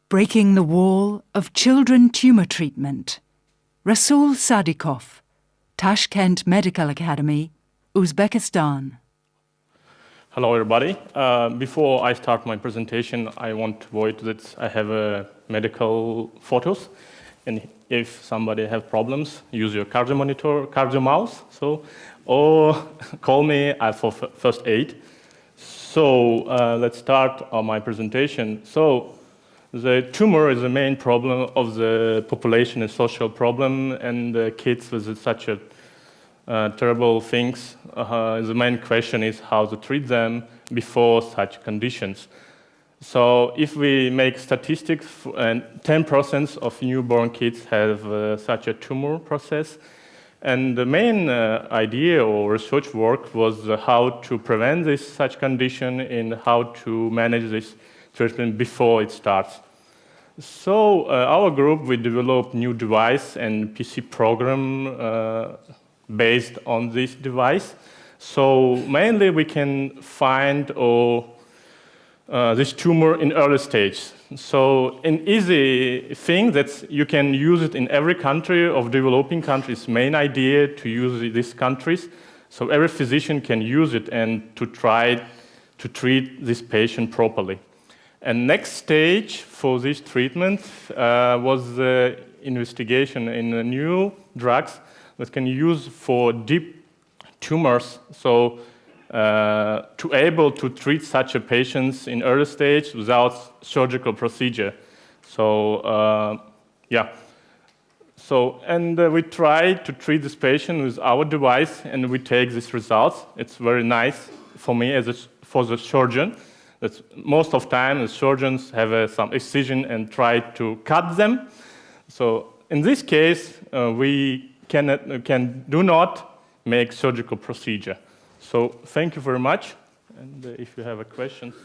Breaking the Wall of Children Tumour Treatment. Rasul Sadikov, Tashkent Medical Academy, Uzbekistan. Hello, everybody. Before I start my presentation, I want to avoid that I have medical photos. And if somebody has problems, use your cardio monitor, cardio mouse, or call me for first aid. So let's start my presentation. So the tumor is the main problem of the population, a social problem, and kids with such a terrible things. The main question is how to treat them before such conditions. So if we make statistics, 10% of newborn kids have such a tumor process. And the main idea or research work was how to prevent such condition and how to manage this treatment before it starts. So our group, we developed new device and PC program based on this device. So mainly we can find this tumor in early stage. So an easy thing that you can use it in every country of developing countries. Main idea to use these countries, so every physician can use it and to try to treat this patient properly. And next stage for this treatment was the investigation in new drugs that can use for deep tumors. So to able to treat such a patients in early stage without surgical procedure. So we try to treat this patient with our device, and we take these results. It's very nice for me for the surgeon. That most of the time the surgeons have some excision and try to cut them. So in this case, we do not make surgical procedure. So thank you very much, and if you have questions.